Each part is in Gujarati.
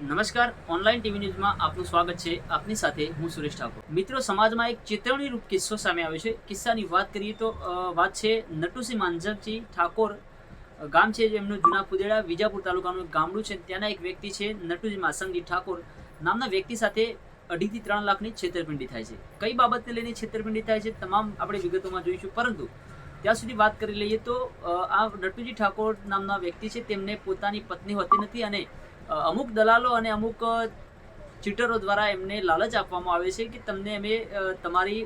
નમસ્કાર, ઓનલાઈન ટીવી ન્યૂઝમાં આપનું સ્વાગત છે. આપની સાથે હું સુરેશ ઠાકોર. મિત્રો, સમાજમાં એક ચેતવણીરૂપ કિસ્સો સામે આવ્યો છે. કિસ્સાની વાત કરીએ તો વાત છે નટુસિંહ માંઝરજી ઠાકોર. ગામ છે એમનું જૂના ફુદેડા, વિજાપુર તાલુકાનું એક ગામડું છે. ત્યાંના એક વ્યક્તિ છે નટુસિંહ માસંગજી ઠાકોર નામના વ્યક્તિ સાથે 2.5 થી 3 લાખની છેતરપિંડી થાય છે. કઈ બાબતને લઈને છેતરપિંડી થાય છે તમામ આપણે વિગતોમાં જોઈશું, પરંતુ ત્યાં સુધી વાત કરી લઈએ તો આ નટુજી ઠાકોર નામના વ્યક્તિ છે તેમને પોતાની પત્ની હોતી નથી અને અમુક દલાલો અને અમુક ચીટરો દ્વારા એમને લાલચ આપવામાં આવે છે કે તમને અમે તમારી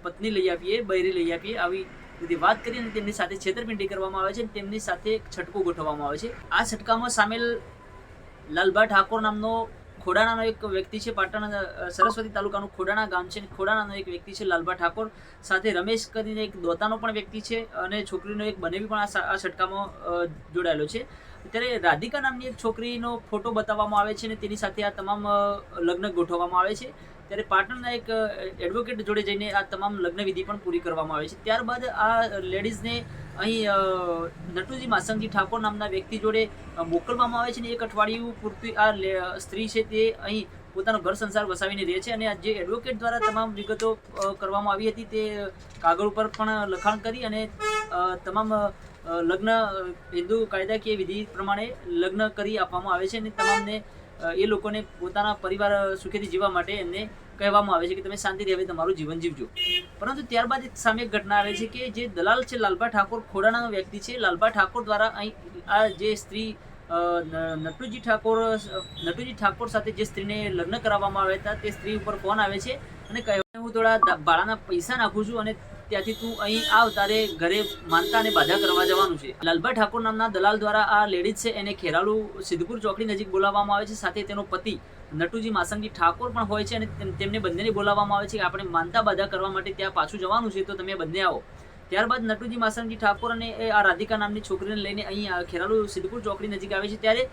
પત્ની લઈ આપીએ, બૈરી લઈ આપીએ, આવી રીતે વાત કરી અને તેમની સાથે છેતરપિંડી કરવામાં આવે છે. તેમની સાથે એક છટકું ગોઠવવામાં આવે છે. આ છટકામાં સામેલ લાલભા ઠાકોર નામનો ખોડાણાનો એક વ્યક્તિ છે. પાટણ સરસ્વતી તાલુકાનું ખોડાણા ગામ છે. ખોડાણાનો એક વ્યક્તિ છે લાલભા ઠાકોર. સાથે રમેશ કરીને એક દોતાનો પણ વ્યક્તિ છે અને છોકરીનો એક બનેવી પણ આ છટકામાં જોડાયેલો છે. ત્યારે રાધિકા નામની એક છોકરીનો ફોટો બતાવવામાં આવે છે અને તેની સાથે આ તમામ લગ્ન ગોઠવવામાં આવે છે. ત્યારે પાટણના એક એડવોકેટ જોડે જઈને આ તમામ લગ્ન વિધિ પણ પૂરી કરવામાં આવે છે. ત્યારબાદ આ લેડીઝને અહીં નટુજી માસંગજી ઠાકોર નામના વ્યક્તિ જોડે મોકલવામાં આવે છે અને 1 અઠવાડિયું પૂરતી આ સ્ત્રી છે તે અહીં પોતાનો ઘર સંસાર વસાવીને રહે છે. અને આ જે એડવોકેટ દ્વારા તમામ વિગતો કરવામાં આવી હતી તે કાગળ ઉપર પણ લખાણ કરી અને તમામ લગ્ન હિન્દુ કાયદાકીય વિધિ પ્રમાણે લગ્ન કરી આપવામાં આવે છે અને તમામને એ લોકોને પોતાના પરિવાર સુખેથી જીવવા માટે એમને કહેવામાં આવે છે કે તમે શાંતિથી હવે તમારું જીવન જીવજો. પરંતુ ત્યારબાદ સામે એક ઘટના આવે છે કે જે દલાલ છે લાલભા ઠાકોર, ખોડાણાનો વ્યક્તિ છે, લાલભા ઠાકોર દ્વારા અહીં આ જે સ્ત્રી નટુજી ઠાકોર સાથે જે સ્ત્રીને લગ્ન કરાવવામાં આવ્યા હતા તે સ્ત્રી ઉપર ફોન આવે છે અને કહે હું થોડા ભાડાના પૈસા નાખું છું અને ત્યાંથી તું અહીં આવ, તારે ઘરે માનતા અને બાધા કરવા જવાનું છે. લાલભા ઠાકોર નામના દલાલ દ્વારા આ લેડીઝ છે એને ખેરાલુ સિદ્ધપુર ચોકડી નજીક બોલાવવામાં આવે છે. સાથે તેનો પતિ નટુજી માસંગજી ઠાકોર પણ હોય છે અને તેમને બંનેને બોલાવવામાં આવે છે કે આપણે માનતા બાધા કરવા માટે ત્યાં પાછું જવાનું છે, તો તમે બંને આવો. ત્યારબાદ નટુજી માસંગજી ઠાકોર અને આ રાધિકા નામની છોકરીને લઈને અહીં ખેરાલુ સિદ્ધપુર ચોકડી નજીક આવે છે. ત્યારે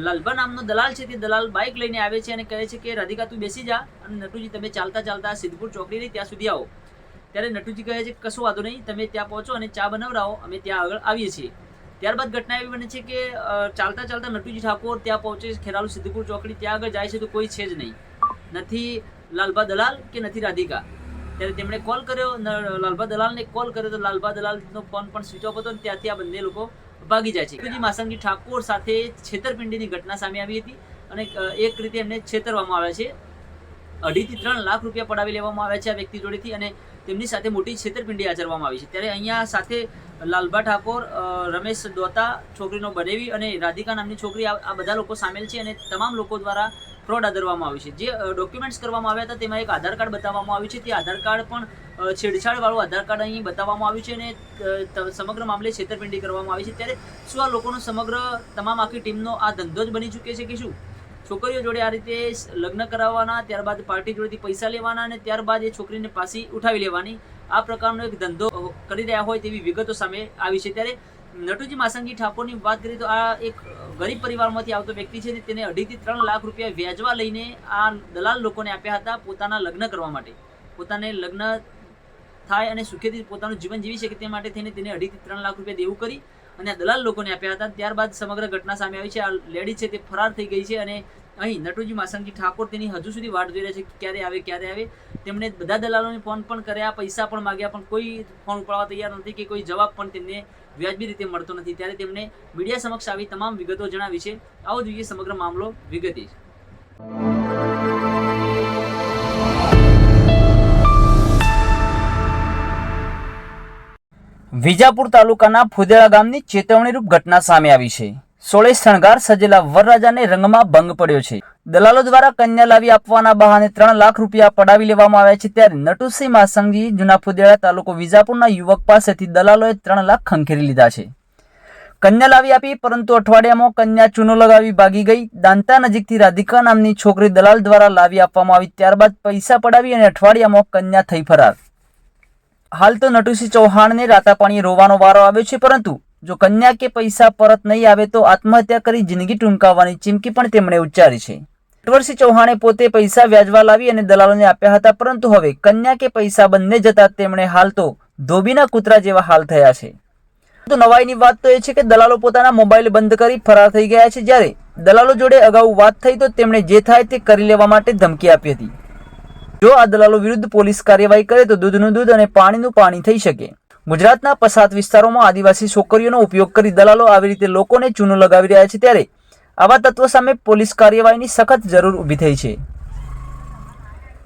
લાલભા નામનો દલાલ છે તે દલાલ બાઇક લઈને આવે છે અને કહે છે કે રાધિકા તું બેસી જા અને નટુજી તમે ચાલતા ચાલતા સિદ્ધપુર ચોકડી રહી ત્યાં સુધી આવો. ત્યારે નટુજી કહે છે કશું વાંધો નહીં, તમે ત્યાં પહોંચો અને ચા બનાવરાવો, અમે ત્યાં આગળ આવીએ છીએ. ત્યારબાદ ઘટના એવી બને છે કે ચાલતા ચાલતા નટુજી ઠાકોર ત્યાં પહોંચે છે ખેરાલુ સિદ્ધપુર ચોકડી. ત્યાં આગળ જાય છે તો કોઈ છે જ નહીં, નથી લાલભા દલાલ કે નથી રાધિકા. ત્યારે તેમણે કોલ કર્યો, લાલભા દલાલને કોલ કર્યો તો લાલભા દલાલનો ફોન પણ સ્વિચ ઓફ હતો અને ત્યાંથી આ બંને લોકો ભાગી જાય છે. નટુજી માસંગજી ઠાકોર સાથે છેતરપિંડીની ઘટના સામે આવી હતી અને એક રીતે એમને છેતરવામાં આવ્યા છે. 2.5 થી 3 લાખ રૂપિયા પડાવી લેવામાં આવ્યા છે આ વ્યક્તિ જોડેથી અને તેમની સાથે મોટી છેતરપિંડી આચરવામાં આવી છે. ત્યારે અહીંયા સાથે લાલભા ઠાકોર, રમેશ દોતા, છોકરીનો બનેવી અને રાધિકા નામની છોકરી, આ બધા લોકો સામેલ છે અને તમામ લોકો દ્વારા ફ્રોડ આદરવામાં આવ્યું છે. જે ડોક્યુમેન્ટ્સ કરવામાં આવ્યા હતા તેમાં એક આધાર કાર્ડ બતાવવામાં આવ્યું છે. તે આધાર કાર્ડ પણ છેડછાડવાળું આધાર કાર્ડ અહીં બતાવવામાં આવ્યું છે અને સમગ્ર મામલે છેતરપિંડી કરવામાં આવી છે. ત્યારે શું આ લોકોનો સમગ્ર તમામ આખી ટીમનો આ ધંધો જ બની ચૂકે છે કે શું? છોકરીઓ જોડે આ રીતે લગ્ન કરાવવાના, ત્યારબાદ પાર્ટી જોડેથી પૈસા લેવાના અને ત્યારબાદ એ છોકરીને પાછી ઉઠાવી લેવાની, આ પ્રકારનો એક ધંધો કરી રહ્યા હોય તેવી વિગતો સામે આવી છે. ત્યારે નટુજી માસંગજી ઠાકોરની વાત કરીએ તો આ એક ગરીબ પરિવારમાંથી આવતો વ્યક્તિ છે. તેને 2.5 થી 3 લાખ રૂપિયા વ્યાજવા લઈને આ દલાલ લોકોને આપ્યા હતા પોતાના લગ્ન કરવા માટે. પોતાને લગ્ન થાય અને સુખેથી પોતાનું જીવન જીવી શકે તે માટે થઈને તેને 2.5 થી 3 લાખ રૂપિયા દેવું કરી અને આ દલાલ લોકોને આપ્યા હતા. ત્યારબાદ સમગ્ર ઘટના સામે આવી છે. આ લેડી છે તે ફરાર થઈ ગઈ છે અને અહીં નટુજી માસંગજી ઠાકોર તેની હજુ સુધી વાટ જોઈ રહ્યા છે કે ક્યારે આવે. તેમણે બધા દલાલોને ફોન પણ કર્યા, પૈસા પણ માગ્યા, પણ કોઈ ફોન ઉપાડવા તૈયાર નથી કે કોઈ જવાબ પણ તેમને વ્યાજબી રીતે મળતો નથી. ત્યારે તેમણે મીડિયા સમક્ષ આવી તમામ વિગતો જણાવી છે. આવો જોઈએ સમગ્ર મામલો વિગતે. વિજાપુર તાલુકાના ફુદેડા ગામની ચેતવણીરૂપ ઘટના સામે આવી છે. સોળે શણગાર સજેલા વરરાજાને રંગમાં ભંગ પડ્યો છે. દલાલો દ્વારા કન્યા લાવી આપવાના બહાને 3 લાખ રૂપિયા પડાવી લેવામાં આવ્યા છે. ત્યારે નટુસિંહ માસંગજી જૂના ફુદેડા તાલુકો વિજાપુરના યુવક પાસેથી દલાલોએ 3 લાખ ખંખેરી લીધા છે. કન્યા લાવી આપી, પરંતુ અઠવાડિયામાં કન્યા ચૂનો લગાવી ભાગી ગઈ. દાંતા નજીકથી રાધિકા નામની છોકરી દલાલ દ્વારા લાવી આપવામાં આવી, ત્યારબાદ પૈસા પડાવી અને અઠવાડિયામાં કન્યા થઈ ફરાર. હાલ તો નટુસિંહ ચૌહાણને રાતા પાણીએ રોવાનો વારો આવ્યો છે. પરંતુ જો કન્યા કે પૈસા પરત નહીં આવે તો આત્મહત્યા કરી જિંદગી ટૂંકાવવાની ચીમકી પણ તેમણે ઉચ્ચારી છે. નટવરસિંહ ચૌહાણે પોતે પૈસા વ્યાજવા લાવી અને દલાલોને આપ્યા હતા, પરંતુ હવે કન્યા કે પૈસા બંને જતા તેમણે હાલ તો ધોબીના કૂતરા જેવા હાલ થયા છે. તો નવાઈની વાત તો એ છે કે દલાલો પોતાના મોબાઈલ બંધ કરી ફરાર થઈ ગયા છે, જ્યારે દલાલો જોડે અગાઉ વાત થઈ તો તેમણે જે થાય તે કરી લેવા માટે ધમકી આપી હતી. જો આ દલાલો વિરુદ્ધ પોલીસ કાર્યવાહી કરે તો દૂધનું દૂધ અને પાણીનું પાણી થઈ શકે. ગુજરાતના પછાત વિસ્તારોમાં આદિવાસી છોકરીઓનો ઉપયોગ કરી દલાલો આવી રીતે લોકોને ચૂનો લગાવી રહ્યા છે, ત્યારે આવા તત્વો સામે પોલીસ કાર્યવાહીની સખત જરૂર ઊભી થઈ છે.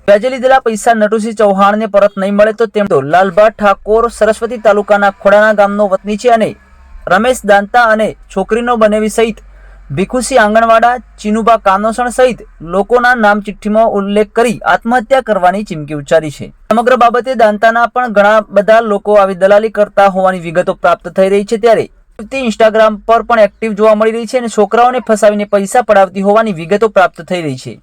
વ્યાજે લીધેલા પૈસા નટુસિંહ ચૌહાણને પરત નહીં મળે તો તેમ તો લાલભા ઠાકોર સરસ્વતી તાલુકાના ખોડાના ગામનો વતની છે અને રમેશ દાંતા અને છોકરીનો બનેવી સહિત ભીખુસિંહ આંગણવાડા, ચીનુબા કાનોસણ સહિત લોકોના નામ ચિઠ્ઠીમાં ઉલ્લેખ કરી આત્મહત્યા કરવાની ચીમકી ઉચ્ચારી છે. સમગ્ર બાબતે દાંતાના પણ ઘણા બધા લોકો આવી દલાલી કરતા હોવાની વિગતો પ્રાપ્ત થઈ રહી છે, ત્યારે યુવતી ઇન્સ્ટાગ્રામ પર પણ એક્ટિવ જોવા મળી રહી છે અને છોકરાઓને ફસાવીને પૈસા પડાવતી હોવાની વિગતો પ્રાપ્ત થઈ રહી છે,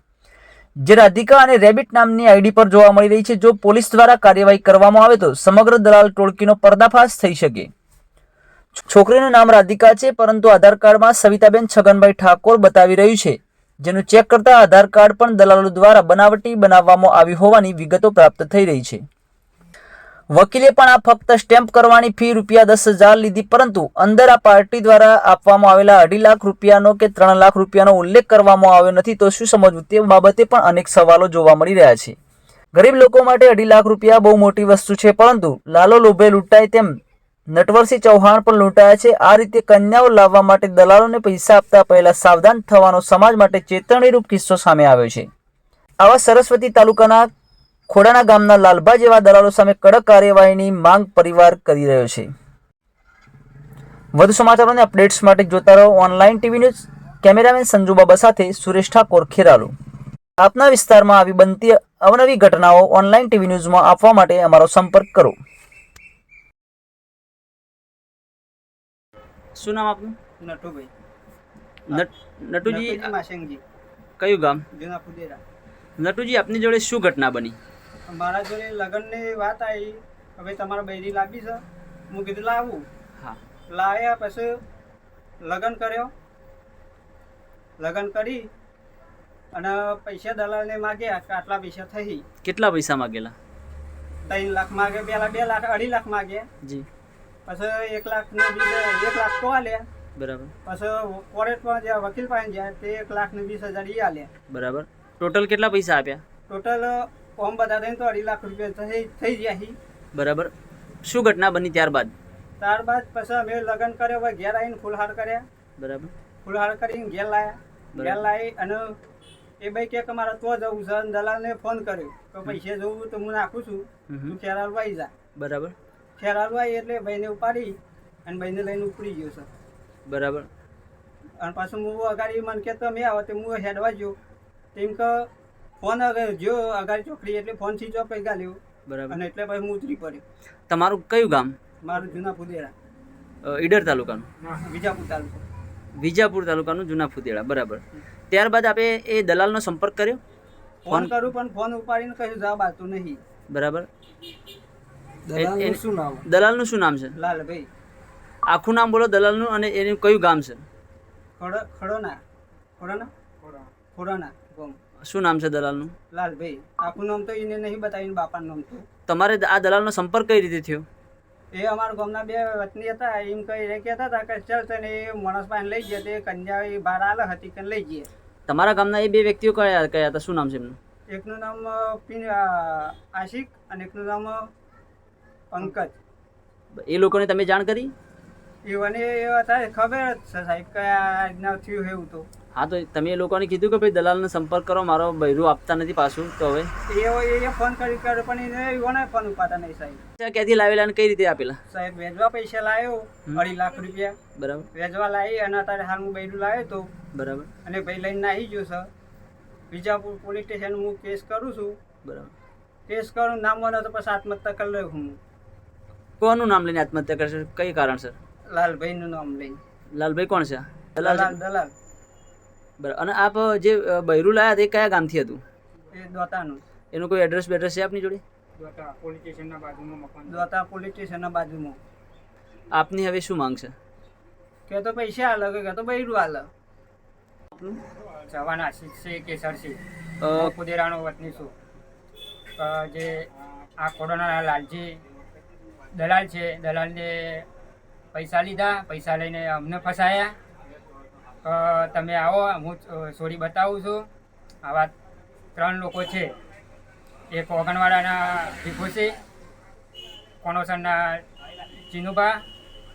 જે રાધિકા અને રેબિટ નામની આઈડી પર જોવા મળી રહી છે. જો પોલીસ દ્વારા કાર્યવાહી કરવામાં આવે તો સમગ્ર દલાલ ટોળકીનો પર્દાફાશ થઈ શકે. છોકરીનું નામ રાધિકા છે, પરંતુ આધાર કાર્ડમાં સવિતાબેન છગનભાઈ ઠાકોર બતાવી રહ્યું છે, જેનું ચેક કરતા આધાર કાર્ડ પણ દલાલો દ્વારા બનાવટી બનાવવામાં આવ્યું હોવાની વિગતો પ્રાપ્ત થઈ રહી છે. વકીલે પણ આ ફક્ત સ્ટેમ્પ કરવાની ફી ₹10,000 લીધી, પરંતુ અંદર આ પાર્ટી દ્વારા આપવામાં આવેલા 2.5 લાખ રૂપિયાનો કે 3 લાખ રૂપિયાનો ઉલ્લેખ કરવામાં આવ્યો નથી. તો શું સમજવું તે બાબતે પણ અનેક સવાલો જોવા મળી રહ્યા છે. ગરીબ લોકો માટે 2.5 લાખ રૂપિયા બહુ મોટી વસ્તુ છે, પરંતુ લાલો લોભે લૂંટાય તેમ નટવરસિંહ ચૌહાણ પણ લૂંટાયા છે. આ રીતે કન્યાઓ લાવવા માટે દલાલોને પૈસા આપતા પહેલા સાવધાન થવાનો સમાજ માટે ચેતવણીરૂપ કિસ્સો સામે આવ્યો છે. આવા સરસ્વતી તાલુકાના ખોડાના ગામના લાલભા જેવા દલાલો સામે કડક કાર્યવાહીની માંગ પરિવાર કરી રહ્યો છે. વધુ સમાચારો અને અપડેટ્સ માટે જોતા રહો online TV news. Cameraman Sanju Baba સાથે સુરેશ ઠાકોર, ખેરાલુ. આપના વિસ્તારમાં આવી બનતી અવનવી ઘટનાઓ ઓનલાઈન ટીવી ન્યૂઝમાં આપવા માટે અમારો સંપર્ક કરો. શું નામ આપનું? નટુભાઈ. નટુજી, માસંગજી, કયું ગામ? જૂના ફુદેરા. નટુજી, આપની જોડે શું ઘટના બની? મારા જોડે લગ્નની વાત આવી, હવે તમારા બૈરી લાવી છે. હું કીધું લાવું. હા. લાવ્યા પછી લગ્ન કર્યો. લગ્ન કરી અને પૈસા દલાલને માગ્યા કે આટલા પૈસા થઈ. કેટલા પૈસા માગેલા? 3 લાખ માગે, પેલા 2 લાખ 2.5 લાખ માગ્યા. જી. પછી 1 લાખ ને બીજા 1 લાખ તો આલ્યા. બરાબર. પછી કોર્ટમાં જ્યાં વકીલ પાસે ગયા તે 1,20,000 એ આલ્યા. બરાબર. ટોટલ કેટલા પૈસા આપ્યા? ટોટલ ઓમ બધા થઈને તો 2.5 લાખ રૂપિયા થઈ ગયા છે. બરાબર. શું ઘટના બની ત્યારબાદ? ત્યારબાદ પછી અમે લગ્ન કર્યો, હવે ઘેર આવીને ફૂલહાર કર્યા. બરાબર. ફૂલહાર કરીને ઘેર લાવ્યા. ઘેર લાવી અને એ ભાઈ કે મારે તો જવું છે, અને દલાલને ફોન કર્યો કે પૈસા જવું તો હું નાખું છું, તું ખેરાલુ આવી જા. બરાબર. ખેરાલુ આવી એટલે ભાઈને ઉપાડી અને ભાઈને લઈને ઉપડી ગયો છે. બરાબર. અને પાછું હું અગાડી મને કે તમે આવો તો હું હેડવા ગયો, તેમ કે ફોન જો અગાડી ચોકડી એટલે ફોન સ્વિચ ઓફ પૈસા લ્યો. બરાબર. અને એટલે પછી હું ઉતરી પડ્યો. તમારું કયું ગામ? મારું જૂના ફુદેરા, ઈડર તાલુકાનું? વિજાપુર તાલુકો. વિજાપુર તાલુકાનું જૂના ફુદેડા. બરાબર. ત્યારબાદ આપે એ દલાલનો સંપર્ક કર્યો? ફોન કરું પણ ફોન ઉપાડીને કશું જવાબ આવતું નહીં. બરાબર. દલાલનું શું નામ? દલાલનું શું નામ છે? લાલભાઈ. આખું નામ બોલો દલાલનું, અને એનું કયું ગામ છે? ખડોના. ખોડાના? ખોડાના ગામ. શું નામ છે દલાલનું? લાલભાઈ. આખું નામ તો એને નહીં બતાવીને બાપાનું નામ તો. તમારે આ દલાલનો સંપર્ક કઈ રીતે થયો? એ અમારા ગામના 2 વતની હતા, એમ કઈ કહેતા હતા કે ચાલ તને એ માણસ પાસે લઈ ગયા, તે કન્યા એ બહાર આલે હતી કે લઈ ગયા. તમારા ગામના એ 2 વ્યક્તિઓ કયા કયા હતા? શું નામ છે એમનું? એકનું નામ આશિક અને એકનું નામ પંકજ. એ લોકોને તમે જાણ કરી? એવાને એ હતા ખબર જ છે સાહેબ કે આ રીતના થયું એવું તો. હા, તો તમે એ લોકોને કીધું કે ભાઈ દલાલનો સંપર્ક કરો, મારો બૈરું આપતા નથી પાછું, તો હવે એ ફોન કરી કર્યો પણ એને ફોન ઉપાડતા નહીં સાહેબ. ક્યાંથી લાવેલા અને કઈ રીતે આપેલા? સાહેબ વેચવા પૈસા લાવ્યો 2.5 લાખ રૂપિયા. બરાબર. વેચવા લાવી અને અત્યારે હાલ હું બૈરું લાવ્યો તો. બરાબર. અને ભાઈ લઈને આવી ગયો છે. વિજાપુર પોલીસ સ્ટેશન હું કેસ કરું છું. બરાબર. કેસ કરું નામ મને તો પછી આત્મહત્યા કરી લઉં હું. કોનું નામ લઈને આત્મહત્યા કરશે? કઈ કારણ સર? લાલભાઈનું નામ લઈને. લાલભાઈ કોણ છે? દલાલ. બરાબર. અને આપ જે બૈરું લાયા તે કયા ગામથી હતું? એ દોતાનું. એનું કોઈ એડ્રેસ બેડ્રેસ છે આપની જોડે? દોતા પોલીસ સ્ટેશનના બાજુમાં મકાન. દોતા પોલીસ સ્ટેશનના બાજુમાં. આપની હવે શું માંગ છે? કે તો પૈસા હાલ કે તો બૈરું હાલ. જવાન આશિષ છે કેસરસિંહ. કુદેરાનો વતની છું. જે આ કોરોના લાલજી દલાલ છે, દલાલને પૈસા લીધા, પૈસા લઈને અમને ફસાયા. તમે આવો, હું સોરી બતાવું છું. આવા 3 લોકો છે. એક ઓગણવાડાના ભીખુસી, કોનોસરના ચીનુભા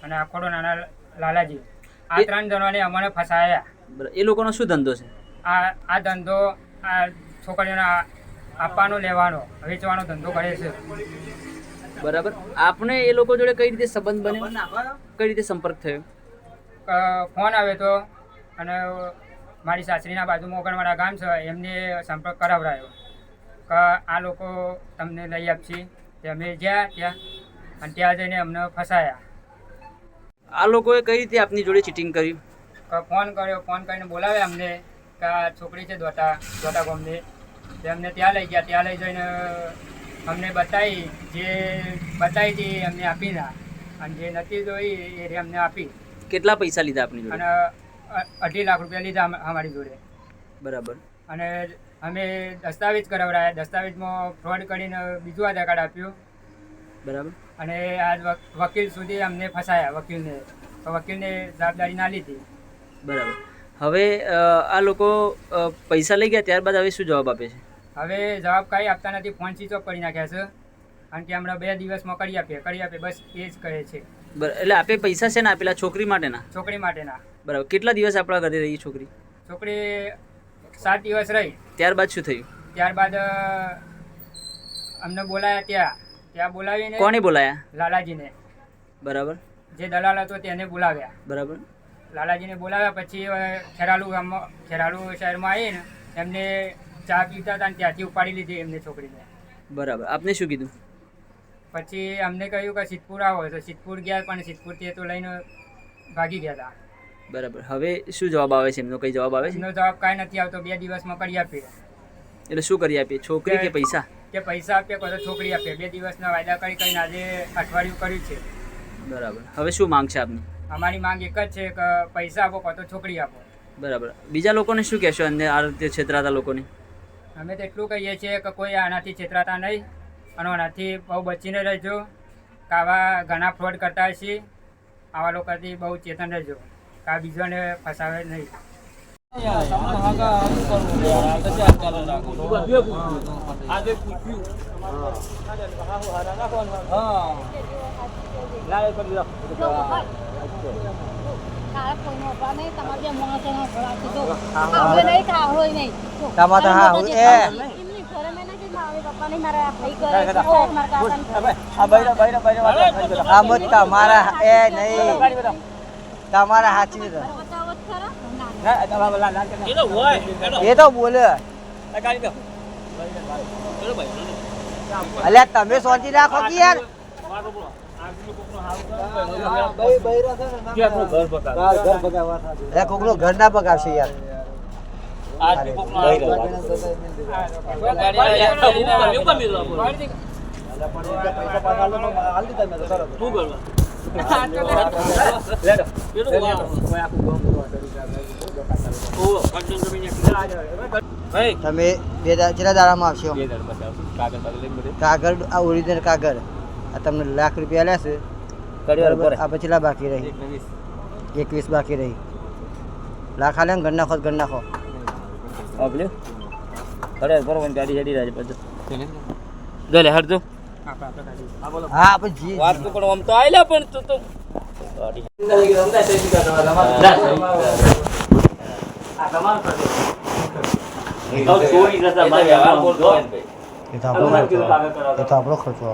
અને આખોડોના લાલાજી. આ 3 જણોને અમને ફસાયા. એ લોકોનો શું ધંધો છે? આ ધંધો આ છોકરીઓને આપવાનો લેવાનો વેચવાનો ધંધો કરે છે. બરાબર. આપને એ લોકો જોડે કઈ રીતે સંબંધ બન્યો, કઈ રીતે સંપર્ક થયો? ફોન આવ્યો તો અને મારી સાસરીના બાજુમાં ઓગણવાડા ગામ છે, એમને સંપર્ક કરાવડાયો કે આ લોકો તમને લઈ આપશે. તે અમે ગયા ત્યાં અને ત્યાં જઈને અમને ફસાયા. આ લોકોએ કઈ રીતે આપની જોડે ચીટિંગ કર્યું? ફોન કર્યો, ફોન કરીને બોલાવ્યા અમને કે આ છોકરી છે દોતા ગામની. તે અમને ત્યાં લઈ ગયા. ત્યાં લઈ જઈને અમને બતાવી, જે બતાવી હતી અમને આપી ના, અને જે નથી જોઈ એ અમને આપી. કેટલા પૈસા લીધા આપની જોડે? અને 2.5 લાખ રૂપિયા લીધા અમારી જોડે. બરાબર. અને અમે દસ્તાવેજ કરાવડાયા. દસ્તાવેજમાં ફ્રોડ કરીને બીજું આધાર કાર્ડ આપ્યું. બરાબર. અને આજ વકીલ સુધી અમને ફસાયા. વકીલને જવાબદારી ના લીધી. બરાબર. હવે આ લોકો પૈસા લઈ ગયા, ત્યારબાદ હવે શું જવાબ આપે છે? હવે જવાબ કાંઈ આપતા નથી. ફોન સ્વિચ ઓફ કરી નાખ્યા છે અને કે હમણાં 2 દિવસમાં કરી આપીએ બસ એ જ કહે છે. એટલે આપે પૈસા છે ને આપેલા છોકરી માટેના? છોકરી માટેના. બરાબર. કેટલા દિવસ આપણા ઘરે રહી છોકરી? છોકરી 7 દિવસ રહી. ત્યારબાદ શું થયું? ત્યારબાદ અમને બોલાયા. ત્યાં બોલાવીને કોને બોલાયા? લાલાજીને. બરાબર. જે દલાલ હતો તેને બોલાવ્યા. બરાબર. લાલાજીને બોલાવ્યા પછી ખેરાલુ શહેરમાં આવીને એમને ચા પીતા હતા અને ત્યાંથી ઉપાડી લીધી એમને છોકરીને. બરાબર. આપને શું કીધું? પછી અમને કહ્યું કે સિદ્ધપુર આવો, તો સિદ્ધપુર ગયા, પણ સિદ્ધપુરથી તો લઈને ભાગી ગયા હતા. બરાબર. હવે શું જવાબ આવે છે એમનો? કઈ જવાબ આવે છે? એમનો જવાબ કાંઈ નથી આવતો. 2 દિવસમાં કરી આપીએ. એટલે શું કરી આપીએ? છોકરી કે પૈસા? કે પૈસા આપીએ તો છોકરી આપીએ. 2 દિવસના વાયદા કરીને આજે અઠવાડિયું કર્યું છે. બરાબર. હવે શું માંગ છે આપની? અમારી માંગ એક જ છે કે પૈસા આપો કાં તો છોકરી આપો. બરાબર. બીજા લોકોને શું કહેશો, અન્ય આ રીતે છેતરાતા લોકોને? અમે તો એટલું કહીએ છીએ કે કોઈ આનાથી છેતરાતા નહીં અને આનાથી બહુ બચીને રહેજો. કે આવા ઘણા ફ્રોડ કરતા હશે. આવા લોકોથી બહુ ચેતન રહેજો કે આ બીજાને ફસાવે નહીં. તમારા હાચી એ તો બોલે. અલ્યા તમે સોચી રાખો કે યાર કોકનો ઘર ના પગાવશે યાર. તમે કેટલા દાડામાં આવશો? કાગળ આ ઓરિજિનલ કાગળ આ તમને ₹1 લાખ લેશે. આ પછી લા બાકી રહી 21 બાકી રહી. લાખ આલે ઘર નાખો ઘર નાખો. હા આપણે જી વાત તો પણ આમ તો આયલા પણ તું તો આપણો ખર્ચો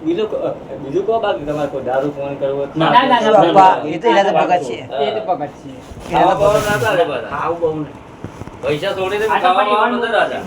બીજું કો બાકી તમારે કોઈ દારૂ ફોન કરવો પૈસા છોડીને ખાવાનું નથી રાજા.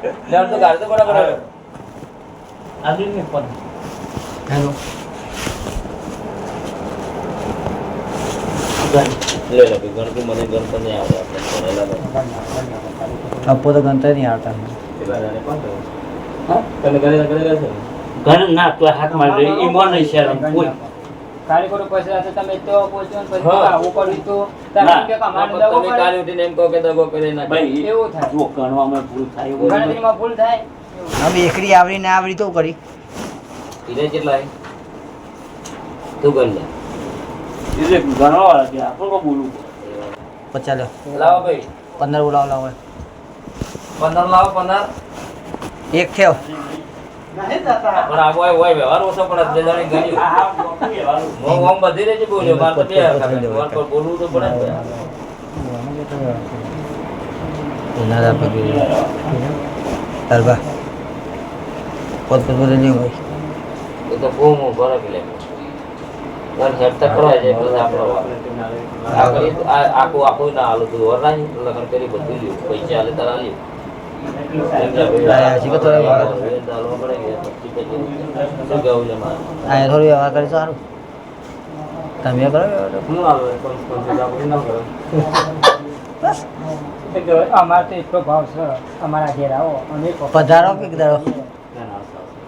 લેવડ તો ગાડી તો બરાબર આવે. આજુ ને ફોન. હેલો લે લે ગણતું મને ગણતો નહીં આવડે આપણે ભણેલા આપો તો ગણતા નહીં આવતા એ બારાને કોણ કરે? હા તમે કરેલા છે ઘણ ના તો હાથ મારી ઈ મોન નહીં શરમ કોઈ કાલે કોનો પૈસા હશે તમે તો પહોંચ્યો ને પછી હા. આવું કર્યું તો તમે કે કમાવાનું દગો તમે કરે. કાલે ઉઠીને એમ કહો કે દગો કરી નાખે. ભાઈ, એવું થાય. જો ગણવામાં ભૂલ થાય એવું નહીં. ગણતરીમાં ભૂલ થાય હવે એકરી આવડી ને આવડી તો કરી ઈને કેટલા હે? તું ગણ લે. એટલે ગણવાવાળા કે આપણે કોઈ બોલવું પચાસ લો લાવો ભાઈ 15 બોલાવો લાવો 15 લાવો 15 એક થયો પણ આ હોય વ્યવહાર ઓછો પડે બે જણી ગણ્યું હું આમ બધી રેજી બોલ્યો મારે તો બે હાથ વાર પર બોલવું તો પડે ને નારા પગી તરબા પોત પોત બોલે નહીં હોય એ તો બહુ હું બરાબર લે પણ હેડ તક કરાય છે એટલે આપણો આખું ના હાલું તું વર નહીં લગન કરી બધું લ્યું પૈસા હાલે તારા લ્યું આ થોડું વ્યવહાર કરી સારું તમે કરો અમારે તો એટલો ભાવ છે અમારા ઘેર આવો અમે પધારો કે કીધો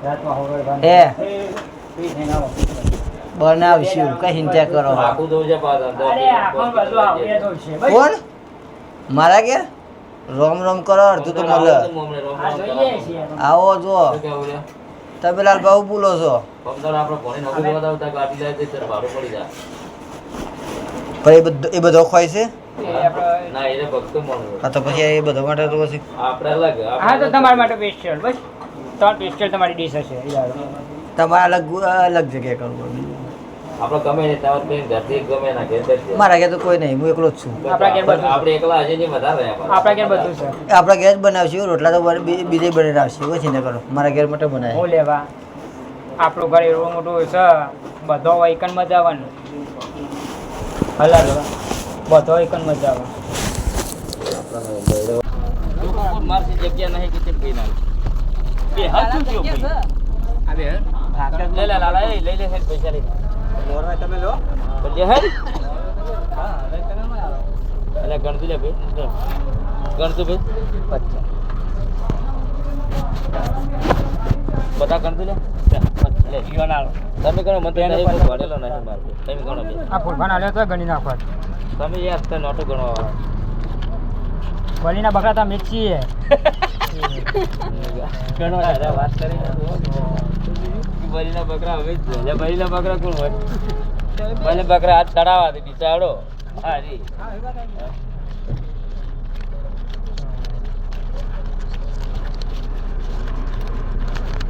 રાતમાં હોવે એ ફ્રી થઈને આવો બનાવશું કઈ ચિંતા કરો આખું દઉં છે અરે આખો બધું આવડે તો છે ભાઈ. કોણ મારા કે રોમ રોમ કરો અડધું તો મળે આ જોઈએ છીએ આવો જો તમે લાલ બાબુ બોલો છો આપણે ભણી નોકરી બતાવતા ગાડી લાવી દે ત્યારે ભાડું પડી જાય પણ એ બધો ખોય છે એ આપણે ના એને ભક્તો મળે આ તો પછી એ બધો માટે તો પછી આપણે અલગ હા તો તમારા માટે સ્પેશિયલ બસ 3 સ્પેશિયલ તમારી ડીશ હશે તમારે અલગ જગ્યાએ કરવું પડે આપણે ગમે ને ત્યાં કઈ ઘરથી ગમે ના ઘેર કરજે. મારા ઘેર તો કોઈ નહીં હું એકલો જ છું આપણા ઘેર બધું આપણે એકલા હજી નહીં વધારે રહ્યા આપણા ઘેર બધું છે આપણા ઘેર જ બનાવશું રોટલા તો બીજે બની આવશે કોઈ ચિંતા કરો મારા ઘેર માટે બનાવે હું લેવા આપણું ઘર એવું મોટું છે બધો વૈકનમાં જવાનું હલા બધો વૈકનમાં જવાનું મારથી જગ્યા નહીં કે તેમ કઈ ના બે હાથ શું થયો ભાઈ આ બે લે લે લાલા એ લઈ લે હેડ પૈસા લઈ મોરવા તમે લો લે હેડ એટલે ગણતું લે ભાઈ ગણતું ભાઈ બધા ગણતું લે લે ઈવાના તમે ગણો મને તો નહીં ભણેલો નહીં મારે તમે ગણો બે આ ફૂલફાન આલ્યો તો ગણી નાખવા તમે યાર તો નોટો ગણો બલીના બકરા તો અમે જ છીએ ગણો યાર વાત કરી બલીના બકરા હવે જ છે બલીના બકરા કોણ હોય બલીના બકરા હાથ ચડાવવા દે બિચારો હા રી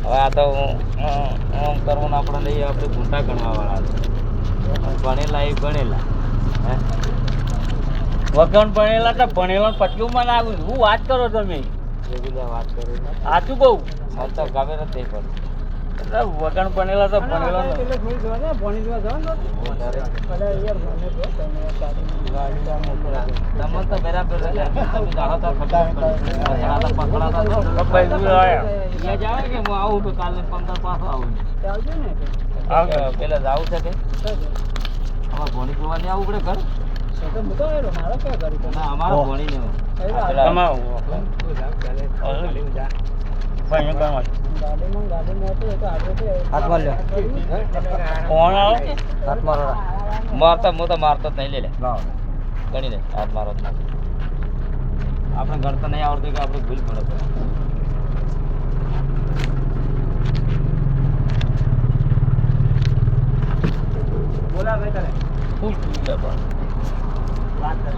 હવે આ તો ઓમ કરવું આપણે નહીં આપણે ગુંટા ગણવા વાળા ભણેલા એ ભણેલા વગણ ભણેલા તો ભણેલો પટલું મને આવ્યું હું વાત કરો તમે રેગ્યુલર વાત કરી સાચું કહું મને તો ગમે નથી પણ વગણ ભણેલા તો ભણેલો તમને તો બરાબર જાણે કે હું આવું તો કાલે 15 પાછો આવું પેલા જાવું છે કે અમારે ભણી જોવા નહીં આવવું પડે ઘર ના અમારે ભણી નહીં હાથમાં લ્યો હાથમાં રો મારતા હું તો મારતો જ નહીં લે ગણી લે હાથ મારો જ ના આપણે ગણતા નહીં આવડતું કે આપણે ભૂલ પડે બોલા ભાઈ તારે ખુશ થઈ ગયા પણ વાત કર